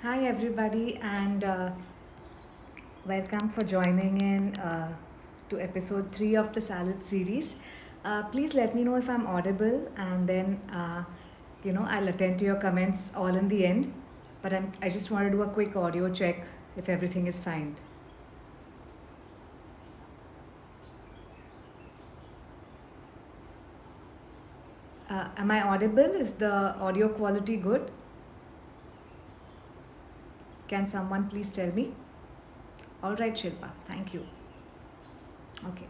Hi, everybody, and welcome for joining in to episode 3 of the Salad series. Please let me know if I'm audible, and then I'll attend to your comments all in the end. But I just want to do a quick audio check if everything is fine. Am I audible? Is the audio quality good? Can someone please tell me? All right, Shilpa, thank you. Okay.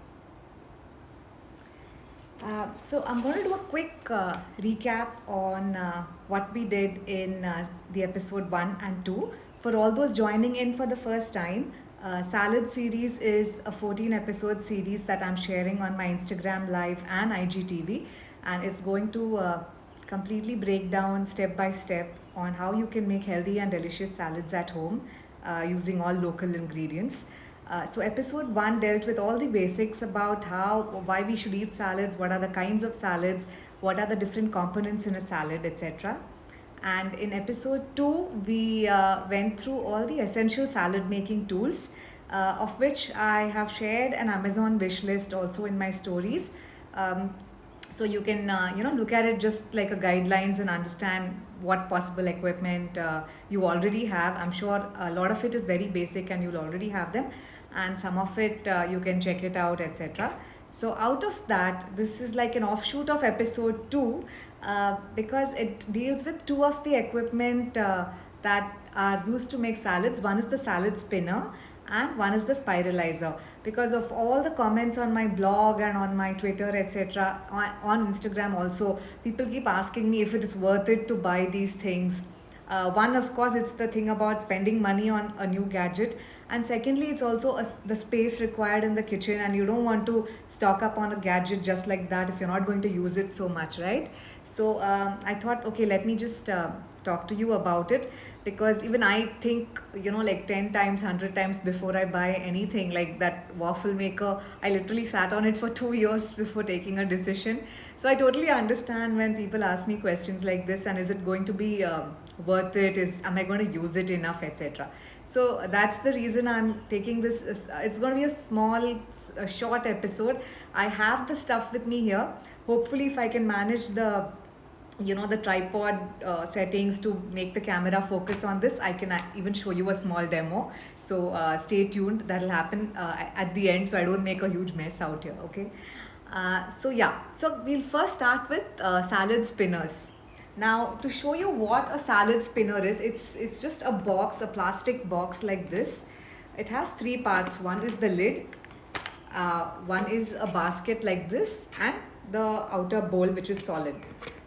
So I'm going to do a quick recap on what we did in the episode 1 and 2. For all those joining in for the first time, Salad series is a 14 episode series that I'm sharing on my Instagram Live and IGTV, and it's going to completely break down step by step on how you can make healthy and delicious salads at home using all local ingredients. So episode 1 dealt with all the basics about why we should eat salads, what are the kinds of salads, what are the different components in a salad, etc. And in episode 2, we went through all the essential salad making tools, of which I have shared an Amazon wish list also in my stories. So you can look at it just like a guidelines and understand what possible equipment you already have. I'm sure a lot of it is very basic and you'll already have them, and some of it you can check it out, etc. So out of that, this is like an offshoot of episode 2, because it deals with two of the equipment that are used to make salads. One is the salad spinner and one is the spiralizer. Because of all the comments on my blog and on my Twitter, etc., on Instagram also, people keep asking me if it is worth it to buy these things. One, of course, it's the thing about spending money on a new gadget, and secondly, it's also the space required in the kitchen, and you don't want to stock up on a gadget just like that if you're not going to use it so much, right? So I thought, okay, let me just talk to you about it, because even I think, like 10 times, 100 times before I buy anything like that waffle maker. I literally sat on it for 2 years before taking a decision. So I totally understand when people ask me questions like this, and is it going to be worth it? Am I going to use it enough, etc. So that's the reason I'm taking this. It's going to be a small, a short episode. I have the stuff with me here. Hopefully, if I can manage the tripod settings to make the camera focus on this, I can even show you a small demo. So stay tuned, that'll happen at the end, so I don't make a huge mess out here. Okay. So we'll first start with salad spinners. Now, to show you what a salad spinner is, it's just a box, a plastic box like this. It has three parts. One is the lid, one is a basket like this, and the outer bowl, which is solid.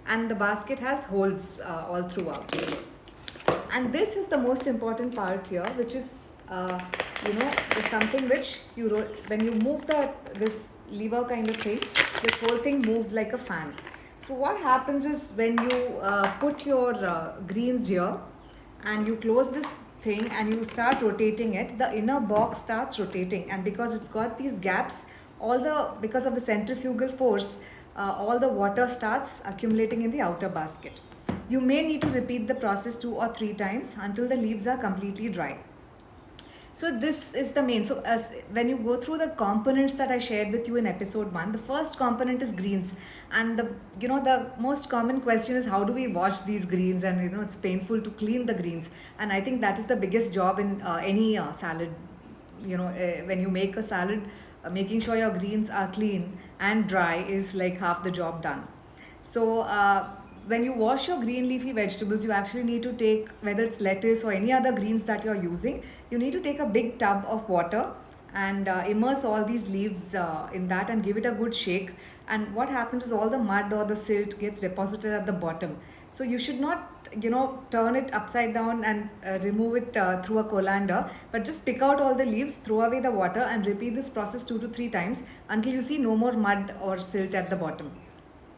And the basket has holes all throughout. And this is the most important part here, which is is something which when you move this lever kind of thing, this whole thing moves like a fan. So what happens is, when you put your greens here and you close this thing and you start rotating it, the inner box starts rotating, and because it's got these gaps, because of the centrifugal force, all the water starts accumulating in the outer basket. You may need to repeat the process 2 or 3 times until the leaves are completely dry. So this is the main. So as when you go through the components that I shared with you in episode 1, the first component is greens, and the most common question is, how do we wash these greens? And it's painful to clean the greens, and I think that is the biggest job in any salad. When you make a salad, making sure your greens are clean and dry is like half the job done. So when you wash your green leafy vegetables, you actually need to take, whether it's lettuce or any other greens that you're using, you need to take a big tub of water and immerse all these leaves in that and give it a good shake. And what happens is, all the mud or the silt gets deposited at the bottom. So you should not turn it upside down and remove it through a colander, but just pick out all the leaves, throw away the water, and repeat this process 2 to 3 times until you see no more mud or silt at the bottom.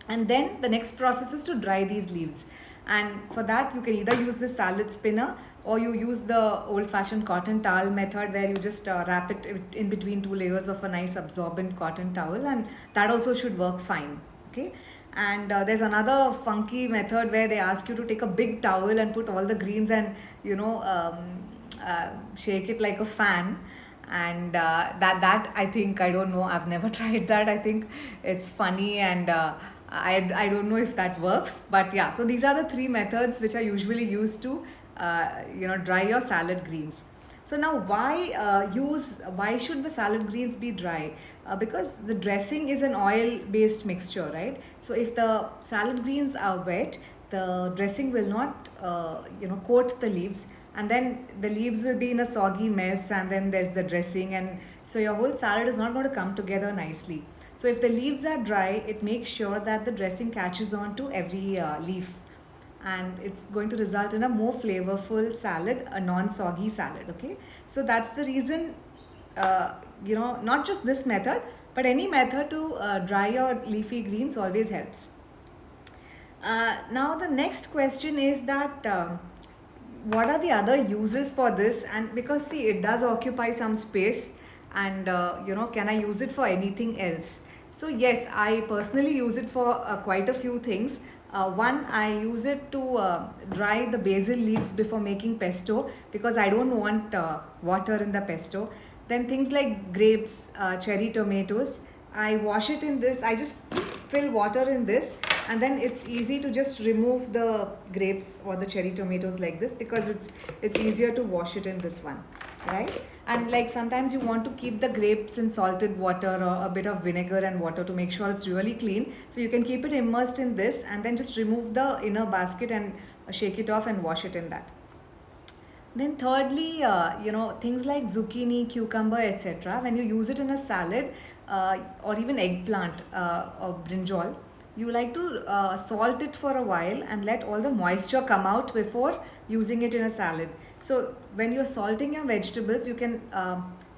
And then the next process is to dry these leaves, and for that you can either use the salad spinner, or you use the old-fashioned cotton towel method, where you just wrap it in between 2 layers of a nice absorbent cotton towel, and that also should work fine. Okay. And there's another funky method where they ask you to take a big towel and put all the greens and shake it like a fan. And that I think, I don't know, I've never tried that. I think it's funny, and I don't know if that works. But yeah, so these are the three methods which are usually used to dry your salad greens. So now, why should the salad greens be dry? Because the dressing is an oil-based mixture, right? So if the salad greens are wet, the dressing will not, coat the leaves, and then the leaves will be in a soggy mess, and then there's the dressing, and so your whole salad is not going to come together nicely. So if the leaves are dry, it makes sure that the dressing catches on to every leaf, and it's going to result in a more flavorful salad, a non-soggy salad. Okay, so that's the reason, not just this method, but any method to dry your leafy greens always helps. Now the next question is that, what are the other uses for this? And because see, it does occupy some space, and can I use it for anything else? So yes, I personally use it for quite a few things. One, I use it to dry the basil leaves before making pesto, because I don't want water in the pesto. Then things like grapes, cherry tomatoes, I wash it in this. I just fill water in this, and then it's easy to just remove the grapes or the cherry tomatoes like this, because it's easier to wash it in this one, right? And like sometimes you want to keep the grapes in salted water or a bit of vinegar and water to make sure it's really clean, so you can keep it immersed in this and then just remove the inner basket and shake it off and wash it in that. Then thirdly, things like zucchini, cucumber, etc. When you use it in a salad, or even eggplant, or brinjal, you like to salt it for a while and let all the moisture come out before using it in a salad. So when you're salting your vegetables, you can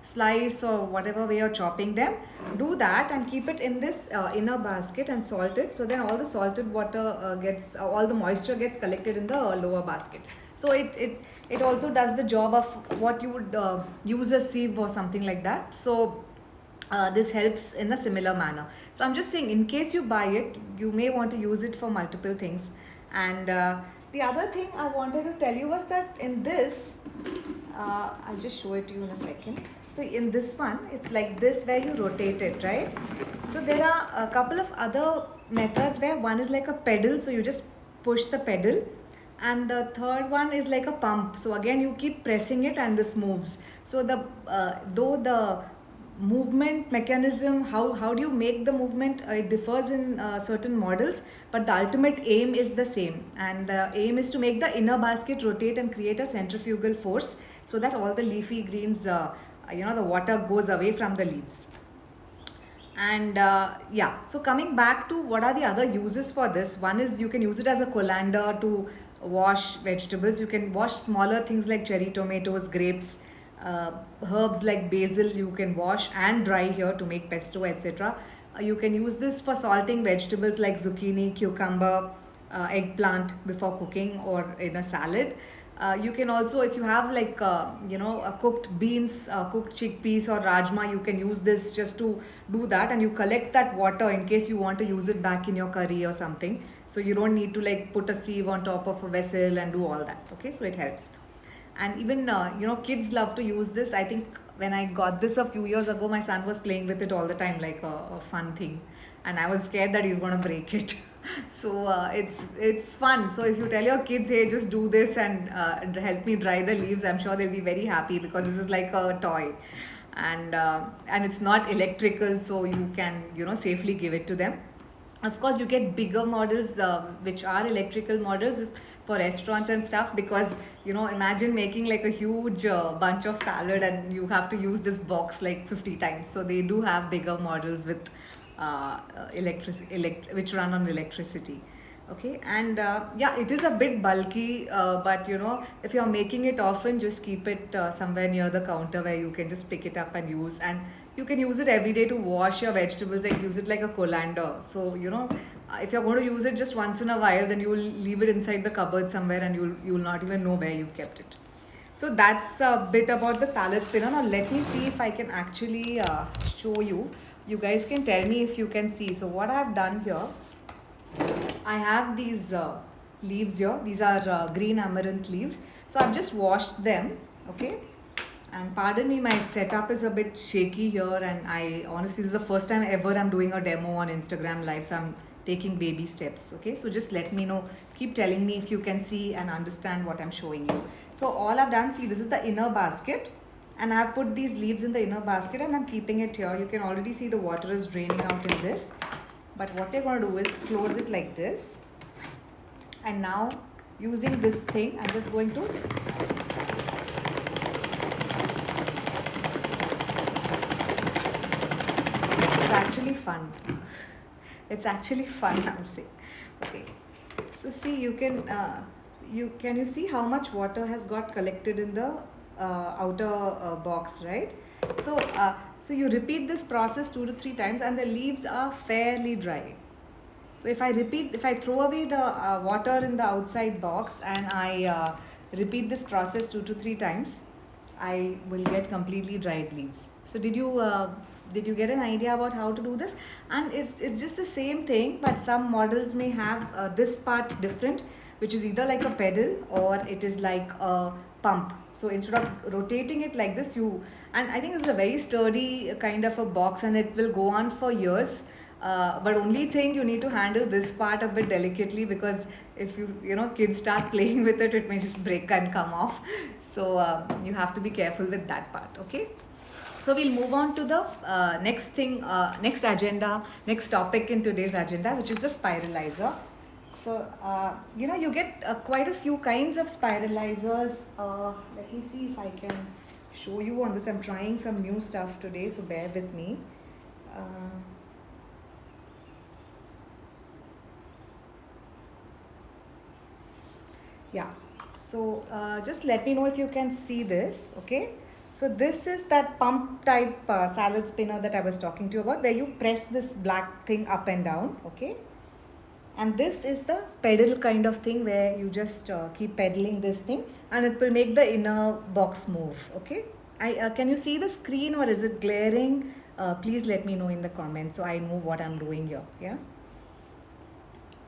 slice or whatever way you're chopping them, do that and keep it in this inner basket and salt it. So then all the salted water all the moisture gets collected in the lower basket. So it also does the job of what you would use a sieve or something like that. So this helps in a similar manner. So I'm just saying, in case you buy it, you may want to use it for multiple things. And the other thing I wanted to tell you was that in this, I'll just show it to you in a second. So in this one, it's like this where you rotate it, right? So there are a couple of other methods where one is like a pedal, so you just push the pedal, and the third one is like a pump. So again, you keep pressing it and this moves. So though the movement mechanism, how do you make the movement, it differs in certain models, but the ultimate aim is the same, and the aim is to make the inner basket rotate and create a centrifugal force, so that all the leafy greens, the water goes away from the leaves. And so coming back to what are the other uses for this, one is you can use it as a colander to wash vegetables. You can wash smaller things like cherry tomatoes, grapes, herbs like basil. You can wash and dry here to make pesto, etc. You can use this for salting vegetables like zucchini, cucumber, eggplant before cooking or in a salad. You can also, if you have like cooked beans, cooked chickpeas or rajma, you can use this just to do that, and you collect that water in case you want to use it back in your curry or something. So you don't need to like put a sieve on top of a vessel and do all that. Okay, so it helps. And even kids love to use this. I think when I got this a few years ago, my son was playing with it all the time, like a fun thing, and I was scared that he's going to break it. So it's fun. So if you tell your kids, hey, just do this and help me dry the leaves, I'm sure they'll be very happy, because this is like a toy, and it's not electrical, so you can safely give it to them. Of course, you get bigger models, which are electrical models for restaurants and stuff, because imagine making like a huge bunch of salad and you have to use this box like 50 times. So they do have bigger models with which run on electricity. Okay, and it is a bit bulky, but if you're making it often, just keep it somewhere near the counter where you can just pick it up and use. And you can use it every day to wash your vegetables, like use it like a colander. So if you're going to use it just once in a while, then you'll leave it inside the cupboard somewhere and you'll not even know where you've kept it. So that's a bit about the salad spinner. Now let me see if I can actually show you. You guys can tell me if you can see. So what I've done here I have these leaves here. These are green amaranth leaves. So I've just washed them, okay? And pardon me, my setup is a bit shaky here, and I honestly, this is the first time ever I'm doing a demo on Instagram Live, so I'm taking baby steps, okay? So just let me know, keep telling me if you can see and understand what I'm showing you. So all I've done, see, this is the inner basket, and I've put these leaves in the inner basket and I'm keeping it here. You can already see the water is draining out in this. But what we're going to do is close it like this, and now using this thing, I'm just going to it's actually fun. It's actually fun, I'm saying. Okay. So see, you see how much water has got collected in the outer box, right? So so you repeat this process 2 to 3 times, and the leaves are fairly dry. So if I throw away the water in the outside box and I repeat this process 2 to 3 times, I will get completely dried leaves. So did you get an idea about how to do this? And it's just the same thing, but some models may have this part different, which is either like a pedal or it is like a pump. So instead of rotating it like this, and I think it's a very sturdy kind of a box, and it will go on for years. But only thing, you need to handle this part a bit delicately, because if kids start playing with it, it may just break and come off. So you have to be careful with that part. Okay. So we'll move on to the next thing, next topic in today's agenda, which is the spiralizer. So you get quite a few kinds of spiralizers. Let me see if I can show you on this. I'm trying some new stuff today, so bear with me. Yeah, so just let me know if you can see this, okay? So this is that pump type salad spinner that I was talking to you about, where you press this black thing up and down, okay? And this is the pedal kind of thing, where you just keep pedaling this thing and it will make the inner box move, okay? Can you see the screen, or is it glaring? Please let me know in the comments so I know what I'm doing here, yeah?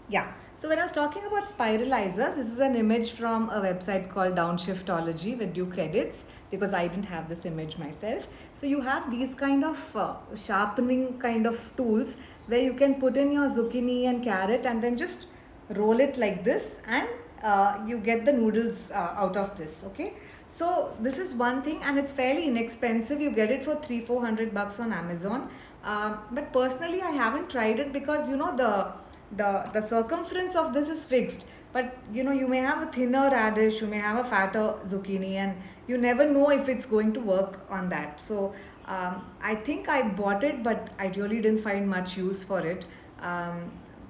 Yeah. So when I was talking about spiralizers, this is an image from a website called Downshiftology, with due credits, because I didn't have this image myself. So you have these kind of sharpening kind of tools, where you can put in your zucchini and carrot and then just roll it like this, and you get the noodles out of this, okay? So this is one thing, and it's fairly inexpensive. You get it for $300-400 on Amazon. But personally, I haven't tried it, because the circumference of this is fixed, but you may have a thinner radish, you may have a fatter zucchini, and you never know if it's going to work on that. So I think I bought it, but I really didn't find much use for it.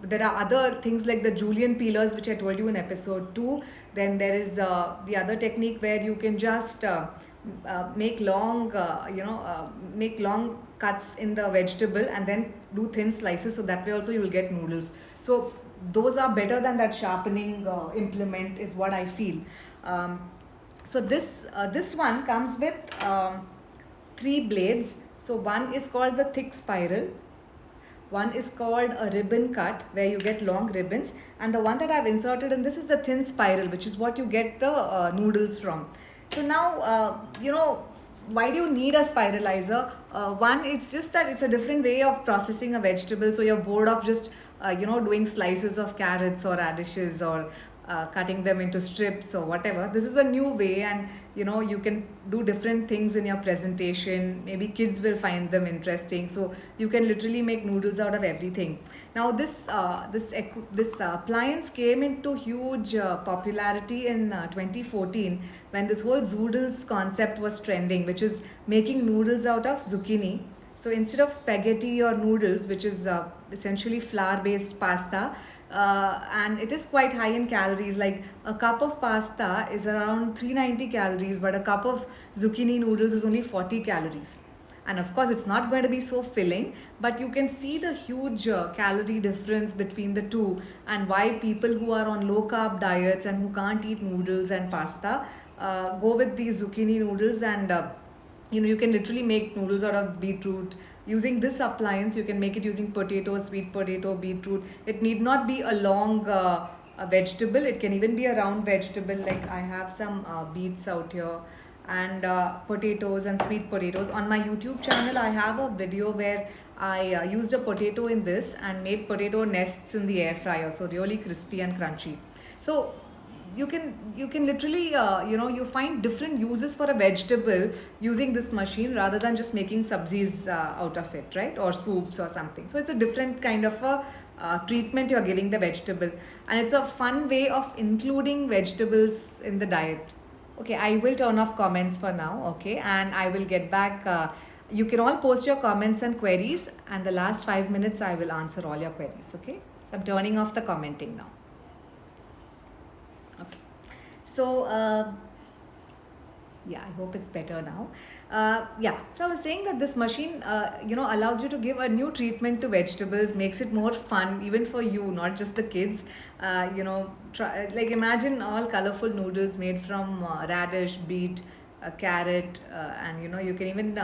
There are other things like the julienne peelers, which I told you in episode 2. Then there is the other technique where you can just make long cuts in the vegetable and then do thin slices, so that way also you will get noodles. So those are better than that sharpening implement, is what I feel. So this one comes with 3 blades. So one is called the thick spiral, one is called a ribbon cut, where you get long ribbons, and the one that I've inserted in this is the thin spiral, which is what you get the noodles from. So now, why do you need a spiralizer? One, it's just that it's a different way of processing a vegetable, so you're bored of just doing slices of carrots or radishes, or cutting them into strips or whatever. This is a new way, and you can do different things in your presentation. Maybe kids will find them interesting, so you can literally make noodles out of everything. Now this appliance came into huge popularity in 2014, when this whole zoodles concept was trending, which is making noodles out of zucchini. So instead of spaghetti or noodles, which is essentially flour based pasta, and it is quite high in calories. Like a cup of pasta is around 390 calories, but a cup of zucchini noodles is only 40 calories. And of course, it's not going to be so filling, but you can see the huge calorie difference between the two, and why people who are on low carb diets and who can't eat noodles and pasta go with these zucchini noodles. And you can literally make noodles out of beetroot, using this appliance, you can make it using potato, sweet potato, beetroot. It need not be a long a vegetable. It can even be a round vegetable. Like I have some beets out here, and potatoes and sweet potatoes. On my YouTube channel, I have a video where I used a potato in this and made potato nests in the air fryer. So really crispy and crunchy. So you can literally you find different uses for a vegetable using this machine rather than just making sabzis out of it, right, or soups or something. So it's a different kind of a treatment you're giving the vegetable, and it's a fun way of including vegetables in the diet. Okay, I will turn off comments for now, okay, and I will get back. You can all post your comments and queries, and the last 5 minutes I will answer all your queries, okay. I'm turning off the commenting now. Okay. So, yeah, I hope it's better now. Yeah, so I was saying that this machine, allows you to give a new treatment to vegetables, makes it more fun, even for you, not just the kids. Like imagine all colorful noodles made from radish, beet, carrot, and you can even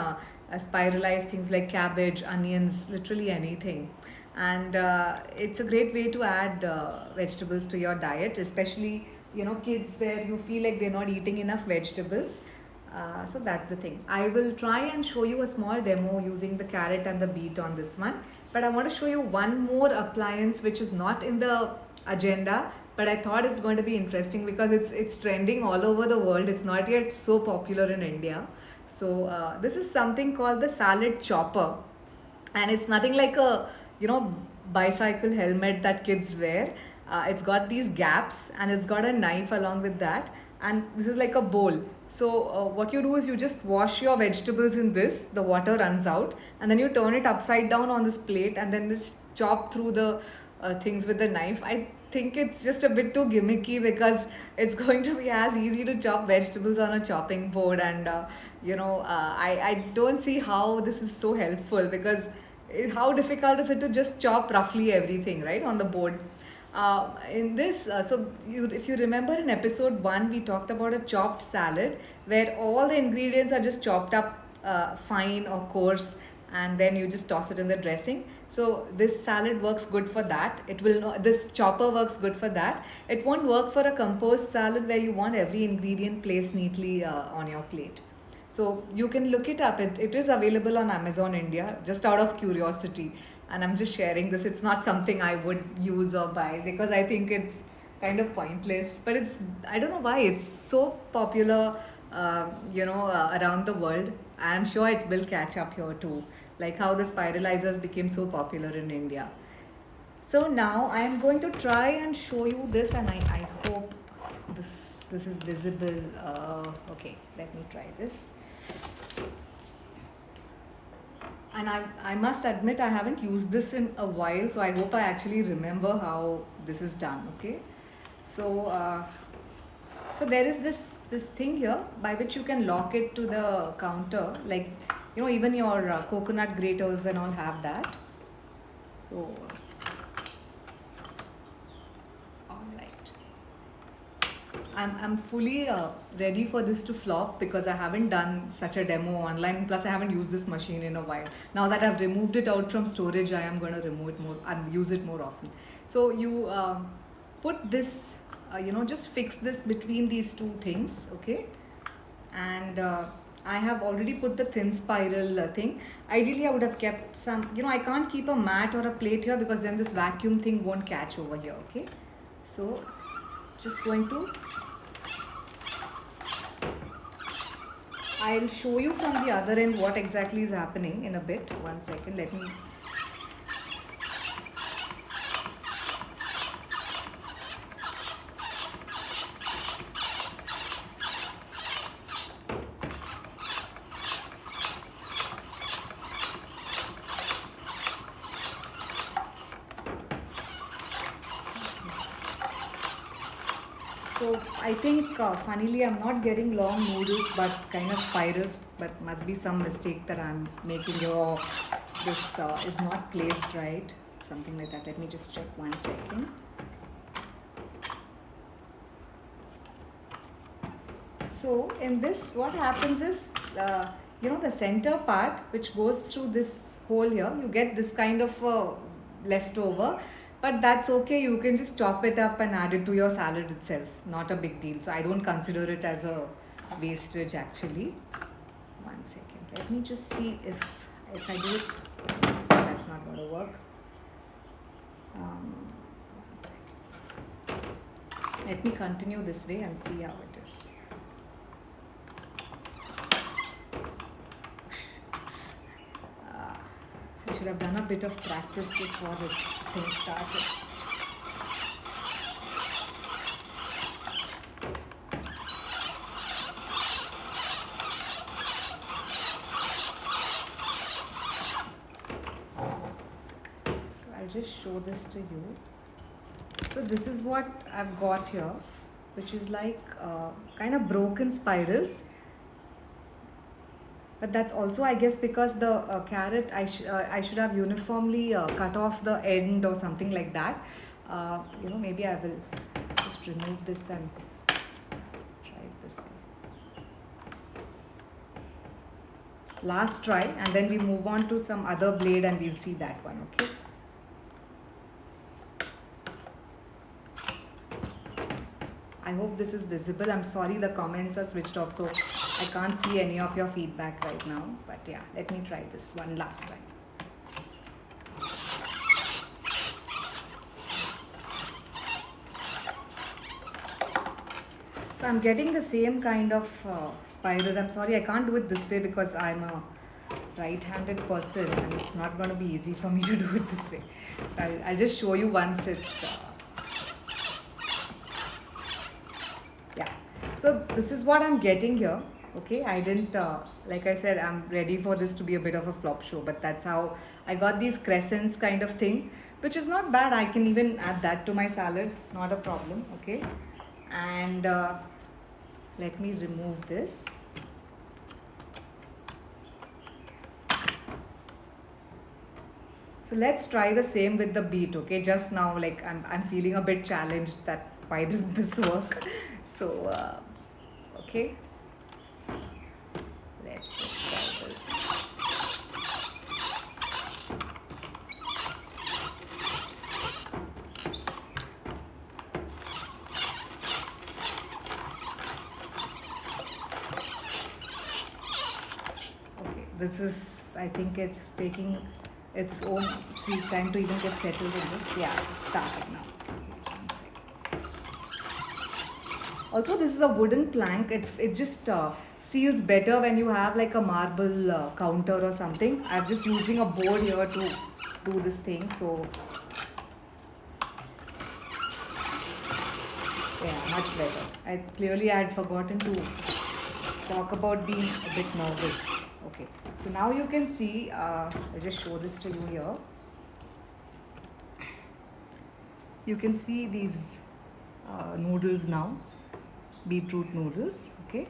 spiralize things like cabbage, onions, literally anything. And it's a great way to add vegetables to your diet, especially kids where you feel like they're not eating enough vegetables. So that's the thing. I will try and show you a small demo using the carrot and the beet on this one, but I want to show you one more appliance which is not in the agenda, but I thought it's going to be interesting because it's trending all over the world. It's not yet so popular in India. So this is something called the salad chopper, and it's nothing like a bicycle helmet that kids wear. It's got these gaps and it's got a knife along with that, and this is like a bowl. So what you do is you just wash your vegetables in this, the water runs out, and then you turn it upside down on this plate and then just chop through the things with the knife. I think it's just a bit too gimmicky because it's going to be as easy to chop vegetables on a chopping board, and I don't see how this is so helpful because how difficult is it to just chop roughly everything, right, on the board. In this, if you remember in episode 1, we talked about a chopped salad where all the ingredients are just chopped up fine or coarse, and then you just toss it in the dressing. So this salad works good for that. It will not, this chopper works good for that. It won't work for a composed salad where you want every ingredient placed neatly on your plate. So you can look it up. It is available on Amazon India, just out of curiosity. And I'm just sharing this. It's not something I would use or buy because I think it's kind of pointless. But I don't know why it's so popular, around the world. I'm sure it will catch up here too, like how the spiralizers became so popular in India. So now I am going to try and show you this, and I hope this is visible. Okay, let me try this. And I must admit I haven't used this in a while, so I hope I actually remember how this is done. Okay, so so there is this thing here by which you can lock it to the counter, like even your coconut graters and all have that. So I'm fully ready for this to flop because I haven't done such a demo online. Plus, I haven't used this machine in a while. Now that I've removed it out from storage, I am going to remove it more and use it more often. So you put this, just fix this between these two things, okay? And I have already put the thin spiral thing. Ideally, I would have kept some, I can't keep a mat or a plate here because then this vacuum thing won't catch over here, okay? So just going to, I'll show you from the other end what exactly is happening in a bit. 1 second, let me. So I think funnily I'm not getting long noodles but kind of spirals, but must be some mistake that I'm making here, or this is not placed right, something like that. Let me just check 1 second. So in this what happens is the center part which goes through this hole here, you get this kind of leftover. But that's okay, you can just chop it up and add it to your salad itself. Not a big deal. So I don't consider it as a wastage actually. One second. Let me just see if I do it. That's not going to work. One second. Let me continue this way and see how it is. I should have done a bit of practice before this thing started. So I'll just show this to you. So this is what I've got here, which is like kind of broken spirals. But that's also, I guess, because the carrot, I should have uniformly cut off the end or something like that. Maybe I will just remove this and try it this way. Last try, and then we move on to some other blade and we'll see that one, okay? I hope this is visible. I'm sorry the comments are switched off, so I can't see any of your feedback right now. But yeah, let me try this one last time. So I'm getting the same kind of spirals. I'm sorry I can't do it this way because I'm a right-handed person and it's not going to be easy for me to do it this way. So I'll just show you once it's... So this is what I'm getting here. Okay, I didn't, like I said, I'm ready for this to be a bit of a flop show, but that's how I got these crescents kind of thing, which is not bad. I can even add that to my salad, not a problem, okay? And let me remove this. So let's try the same with the beet, okay? Just now, like I'm feeling a bit challenged that why doesn't this work? So, okay. Let's just try this. Okay, this is, I think it's taking its own sweet time to even get settled in this. Yeah, it's started now. Also, this is a wooden plank. It just seals better when you have like a marble counter or something. I'm just using a board here to do this thing. So, yeah, much better. I had forgotten to talk about being a bit nervous. Okay, so now you can see, I'll just show this to you here. You can see these noodles now. Beetroot noodles, okay,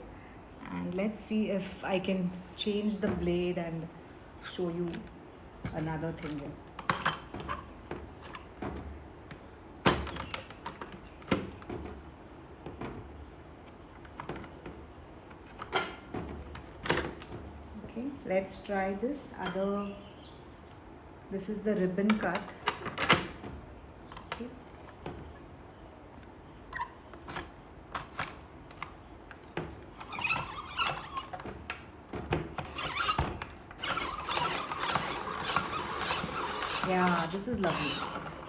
and let's see if I can change the blade and show you another thing here. Okay, let's try this other. This is the ribbon cut. Yeah, this is lovely.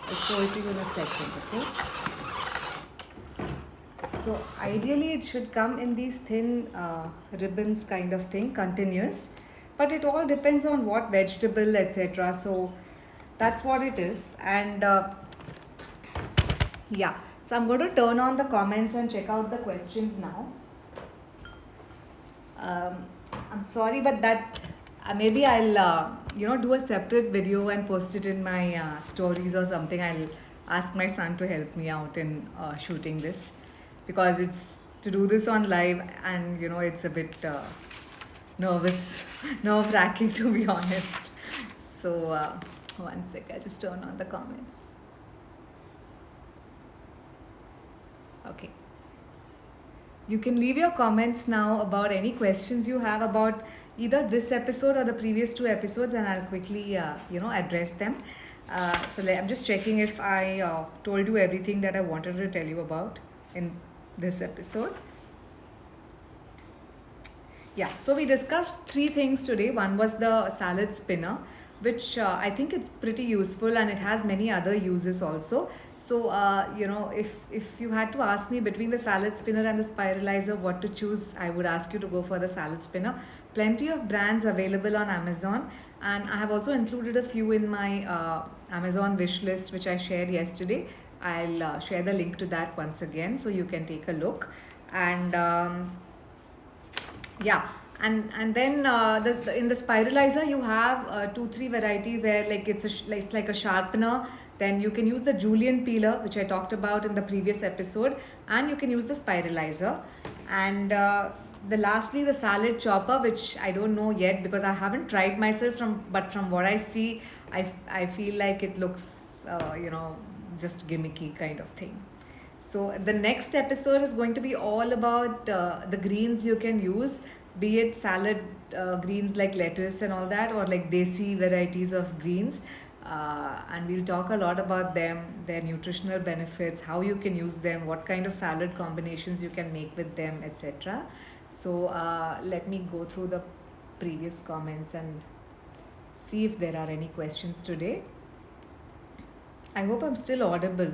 I'll show it to you in a second, okay? So ideally it should come in these thin ribbons kind of thing, continuous. But it all depends on what vegetable, etc. So that's what it is. And yeah, so I'm going to turn on the comments and check out the questions now. I'm sorry, but that... maybe I'll, do a separate video and post it in my stories or something. I'll ask my son to help me out in shooting this, because it's to do this on live and, it's a bit nerve-wracking to be honest. So, one sec, I'll just turn on the comments. Okay. You can leave your comments now about any questions you have about either this episode or the previous two episodes, and I'll quickly, address them. I'm just checking if I told you everything that I wanted to tell you about in this episode. Yeah, so we discussed three things today. One was the salad spinner, which I think it's pretty useful and it has many other uses also. So, if you had to ask me between the salad spinner and the spiralizer what to choose, I would ask you to go for the salad spinner. Plenty of brands available on Amazon, and I have also included a few in my Amazon wish list, which I shared yesterday. I'll share the link to that once again so you can take a look. And yeah, and then in the spiralizer you have 2 3 varieties where like it's like a sharpener. Then you can use the julienne peeler, which I talked about in the previous episode, and you can use the spiralizer. And the lastly, the salad chopper, which I don't know yet because I haven't tried myself, but from what I see, I feel like it looks just gimmicky kind of thing. So the next episode is going to be all about the greens you can use, be it salad greens like lettuce and all that, or like desi varieties of greens. And we'll talk a lot about them, their nutritional benefits, how you can use them, what kind of salad combinations you can make with them, etc. So let me go through the previous comments and see if there are any questions today. I hope I'm still audible.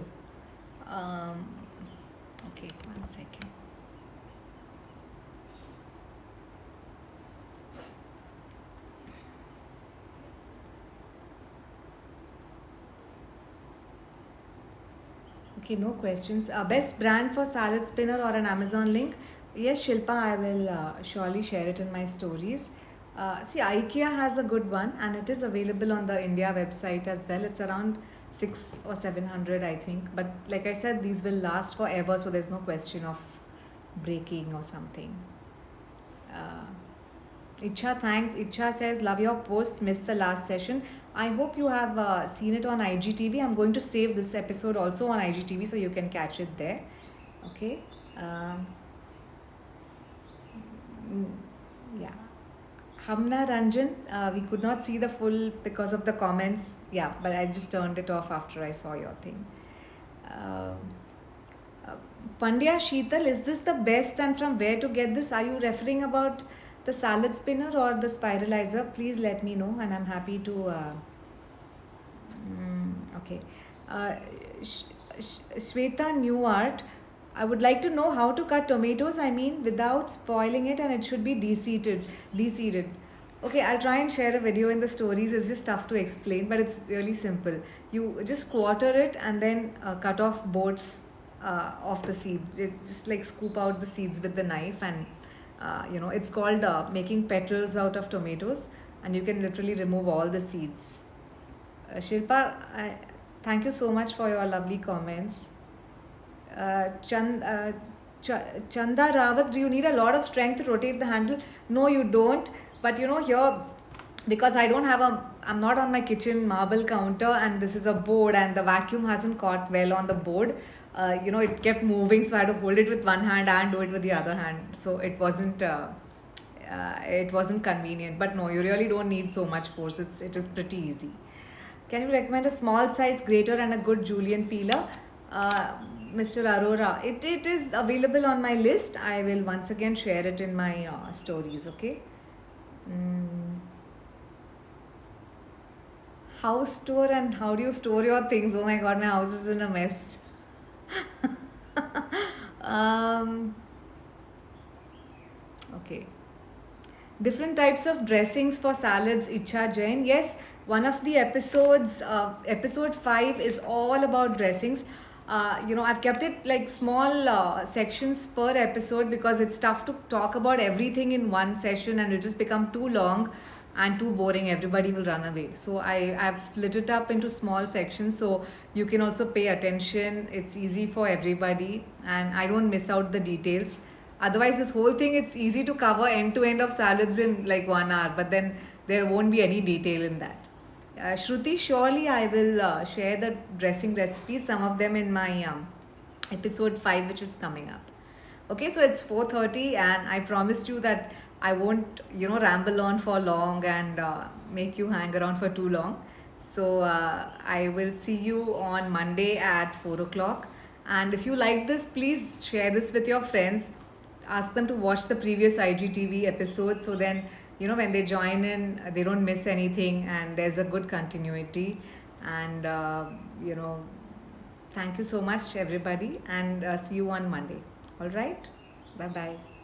Okay, 1 second. Okay, no questions. Best brand for salad spinner or an Amazon link? Yes, Shilpa, I will surely share it in my stories. See, IKEA has a good one and it is available on the India website as well. It's around 6 or 700, I think. But like I said, these will last forever, so there's no question of breaking or something. Uh, Icha, thanks. Icha says, love your posts, missed the last session. I hope you have seen it on IGTV. I'm going to save this episode also on IGTV so you can catch it there. Okay. Yeah. Hamna Ranjan, we could not see the full because of the comments. Yeah, but I just turned it off after I saw your thing. Uh, Pandya Sheetal, is this the best and from where to get this? Are you referring about the salad spinner or the spiralizer? Please let me know and I'm happy to. Okay. Uh, Shweta New Art, I would like to know how to cut tomatoes, without spoiling it, and it should be de-seeded. Okay, I'll try and share a video in the stories. It's just tough to explain, but it's really simple. You just quarter it and then cut off boards of the seeds. Just like scoop out the seeds with the knife, and it's called making petals out of tomatoes, and you can literally remove all the seeds. Shilpa, thank you so much for your lovely comments. Chanda Rawat, do you need a lot of strength to rotate the handle? No, you don't. But here, because I'm not on my kitchen marble counter, and this is a board, and the vacuum hasn't caught well on the board. It kept moving, so I had to hold it with one hand and do it with the other hand. So it wasn't convenient. But no, you really don't need so much force. It is pretty easy. Can you recommend a small size grater and a good julienne peeler? Mr. Arora, it is available on my list. I will once again share it in my stories, okay? House tour and how do you store your things? Oh my god, my house is in a mess. Okay. Different types of dressings for salads, Icha Jain. Yes, one of the episodes, episode 5 is all about dressings. I've kept it like small sections per episode because it's tough to talk about everything in one session and it'll just become too long and too boring. Everybody will run away. So I've split it up into small sections so you can also pay attention. It's easy for everybody and I don't miss out the details. Otherwise, this whole thing, it's easy to cover end to end of salads in like 1 hour, but then there won't be any detail in that. Shruti, surely I will share the dressing recipes, some of them in my episode 5, which is coming up. Okay, so it's 4:30 and I promised you that I won't, ramble on for long and make you hang around for too long. So I will see you on Monday at 4 o'clock. And if you like this, please share this with your friends. Ask them to watch the previous IGTV episode, so then, when they join in, they don't miss anything and there's a good continuity. And, thank you so much, everybody, and see you on Monday. All right? Bye bye.